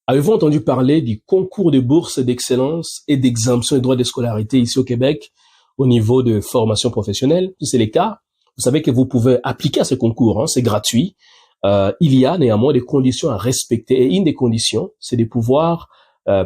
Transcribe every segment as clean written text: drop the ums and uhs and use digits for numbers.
Avez-vous entendu parler du concours de bourse d'excellence et d'exemption des droits de scolarité ici au Québec au niveau de formation professionnelle? Si c'est le cas, vous savez que vous pouvez appliquer à ce concours, hein, c'est gratuit. Il y a néanmoins des conditions à respecter et une des conditions, c'est de pouvoir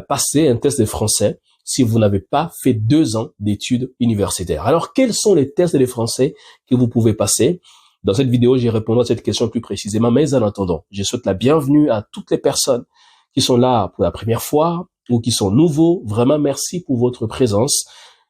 passer un test de français si vous n'avez pas fait 2 ans d'études universitaires. Alors, quels sont les tests de français que vous pouvez passer? Dans cette vidéo, j'ai répondu à cette question plus précisément, mais en attendant, je souhaite la bienvenue à toutes les personnes qui sont là pour la première fois ou qui sont nouveaux. Vraiment, merci pour votre présence.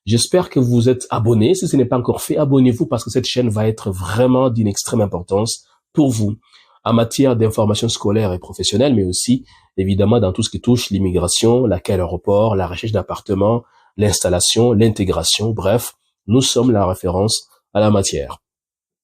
J'espère que vous êtes abonnés. Si ce n'est pas encore fait, abonnez-vous parce que cette chaîne va être vraiment d'une extrême importance pour vous en matière d'information scolaire et professionnelle, mais aussi, évidemment, dans tout ce qui touche l'immigration, l'accueil à l'aéroport, la recherche d'appartements, l'installation, l'intégration. Bref, nous sommes la référence à la matière.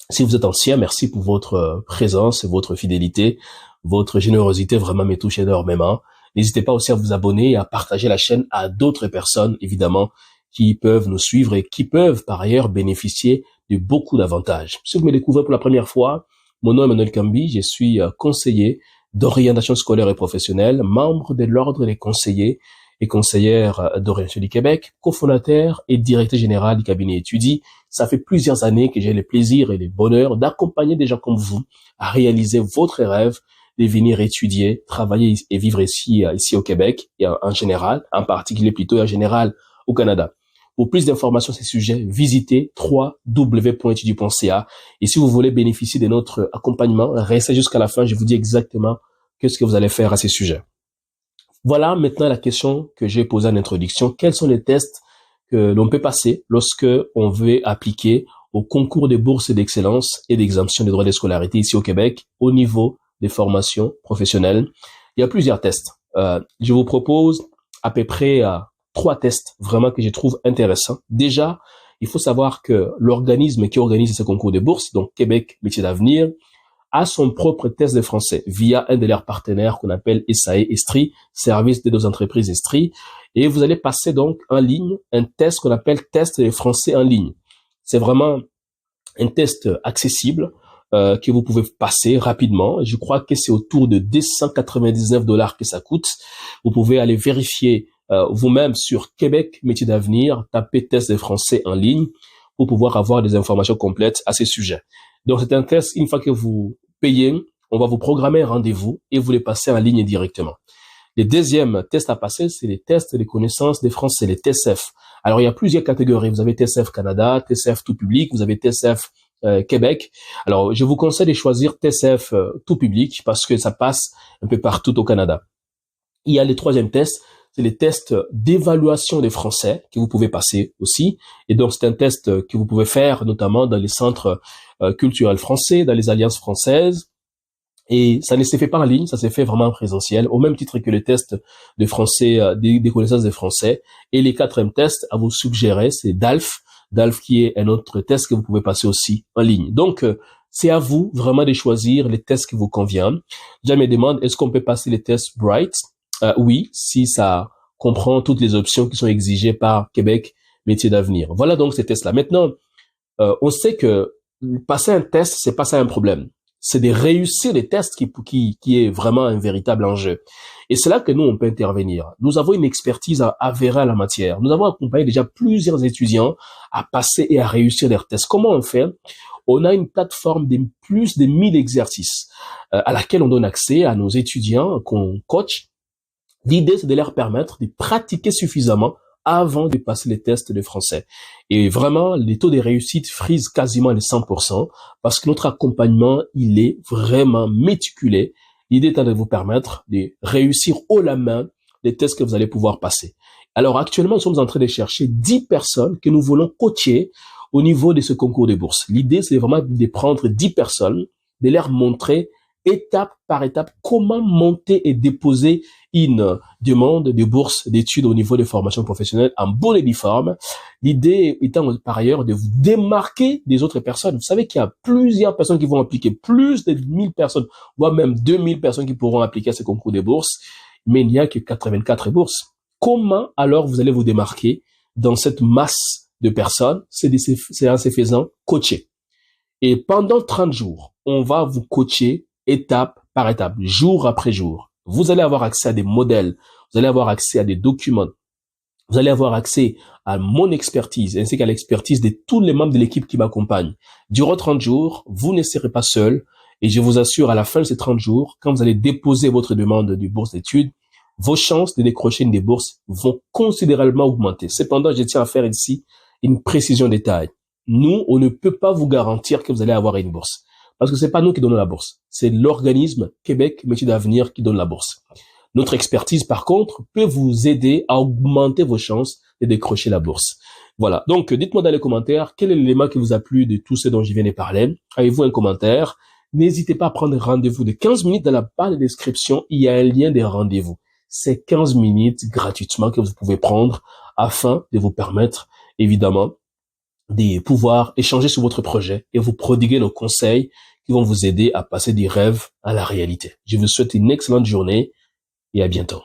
Si vous êtes ancien, merci pour votre présence et votre fidélité. Votre générosité vraiment me touche énormément. N'hésitez pas aussi à vous abonner et à partager la chaîne à d'autres personnes, évidemment, qui peuvent nous suivre et qui peuvent par ailleurs bénéficier de beaucoup d'avantages. Si vous me découvrez pour la première fois, mon nom est Emmanuel Kambi, je suis conseiller d'orientation scolaire et professionnelle, membre de l'Ordre des conseillers et conseillères d'orientation du Québec, cofondateur et directeur général du cabinet Étudie. Ça fait plusieurs années que j'ai le plaisir et le bonheur d'accompagner des gens comme vous à réaliser votre rêve de venir étudier, travailler et vivre ici au Québec et en général, en particulier plutôt en général au Canada. Pour plus d'informations sur ces sujets, visitez www.etudie.ca. Et si vous voulez bénéficier de notre accompagnement, restez jusqu'à la fin. Je vous dis exactement qu'est-ce que vous allez faire à ces sujets. Voilà maintenant la question que j'ai posée en introduction. Quels sont les tests que l'on peut passer lorsque on veut appliquer au concours des bourses d'excellence et d'exemption des droits de scolarité ici au Québec au niveau des formations professionnelles? Il y a plusieurs tests. Je vous propose à peu près 3 tests vraiment que je trouve intéressants. Déjà, il faut savoir que l'organisme qui organise ce concours de bourses, donc Québec Métiers d'Avenir, a son propre test de français via un de leurs partenaires qu'on appelle SAE Estrie, Service des deux entreprises Estrie. Et vous allez passer donc en ligne un test qu'on appelle test de français en ligne. C'est vraiment un test accessible que vous pouvez passer rapidement. Je crois que c'est autour de $299 que ça coûte. Vous pouvez aller vérifier vous-même sur Québec Métiers d'Avenir, tapez test de français en ligne pour pouvoir avoir des informations complètes à ces sujets. Donc c'est un test, une fois que vous payez, on va vous programmer un rendez-vous et vous les passez en ligne directement. Le deuxième test à passer, c'est les tests de connaissances des français, les TSF. Alors il y a plusieurs catégories. Vous avez TSF Canada, TSF tout public, vous avez TSF Québec. Alors je vous conseille de choisir TSF tout public parce que ça passe un peu partout au Canada. Il y a le troisième test, c'est les tests d'évaluation des français que vous pouvez passer aussi. Et donc, c'est un test que vous pouvez faire notamment dans les centres culturels français, dans les alliances françaises. Et ça ne se fait pas en ligne, ça se fait vraiment en présentiel, au même titre que les tests de français, des connaissances des français. Et les quatrièmes tests à vous suggérer, c'est DALF. DALF qui est un autre test que vous pouvez passer aussi en ligne. Donc, c'est à vous vraiment de choisir les tests qui vous conviennent. Déjà, me demande, est-ce qu'on peut passer les tests Bright? Oui, si ça comprend toutes les options qui sont exigées par Québec Métiers d'Avenir. Voilà donc ces tests-là. Maintenant, on sait que passer un test, c'est pas ça un problème. C'est de réussir les tests qui est vraiment un véritable enjeu. Et c'est là que nous, on peut intervenir. Nous avons une expertise avérée à la matière. Nous avons accompagné déjà plusieurs étudiants à passer et à réussir leurs tests. Comment on fait? On a une plateforme de plus de 1000 exercices à laquelle on donne accès à nos étudiants qu'on coach. L'idée, c'est de leur permettre de pratiquer suffisamment avant de passer les tests de français. Et vraiment, les taux de réussite frisent quasiment les 100% parce que notre accompagnement, il est vraiment méticulé. L'idée étant de vous permettre de réussir haut la main les tests que vous allez pouvoir passer. Alors, actuellement, nous sommes en train de chercher 10 personnes que nous voulons coacher au niveau de ce concours de bourse. L'idée, c'est vraiment de prendre 10 personnes, de leur montrer étape par étape comment monter et déposer une demande de bourse d'études au niveau des formations professionnelles en bonne et due forme. L'idée étant par ailleurs de vous démarquer des autres personnes. Vous savez qu'il y a plusieurs personnes qui vont appliquer, plus de 1000 personnes, voire même 2000 personnes qui pourront appliquer à ce concours de bourse, mais il n'y a que 84 bourses. Comment alors vous allez vous démarquer dans cette masse de personnes? C'est en se faisant coacher. Et pendant 30 jours, on va vous coacher étape par étape, jour après jour. Vous allez avoir accès à des modèles, vous allez avoir accès à des documents, vous allez avoir accès à mon expertise ainsi qu'à l'expertise de tous les membres de l'équipe qui m'accompagnent. Durant 30 jours, vous ne serez pas seul et je vous assure, à la fin de ces 30 jours, quand vous allez déposer votre demande de bourse d'études, vos chances de décrocher une des bourses vont considérablement augmenter. Cependant, je tiens à faire ici une précision de taille. Nous, on ne peut pas vous garantir que vous allez avoir une bourse. Parce que c'est pas nous qui donnons la bourse. C'est l'organisme Québec Métiers d'Avenir qui donne la bourse. Notre expertise, par contre, peut vous aider à augmenter vos chances de décrocher la bourse. Voilà. Donc, dites-moi dans les commentaires quel est l'élément qui vous a plu de tout ce dont je viens de parler. Avez-vous un commentaire? N'hésitez pas à prendre rendez-vous de 15 minutes dans la barre de description. Il y a un lien des rendez-vous. C'est 15 minutes gratuitement que vous pouvez prendre afin de vous permettre, évidemment, de pouvoir échanger sur votre projet et vous prodiguer nos conseils qui vont vous aider à passer du rêve à la réalité. Je vous souhaite une excellente journée et à bientôt.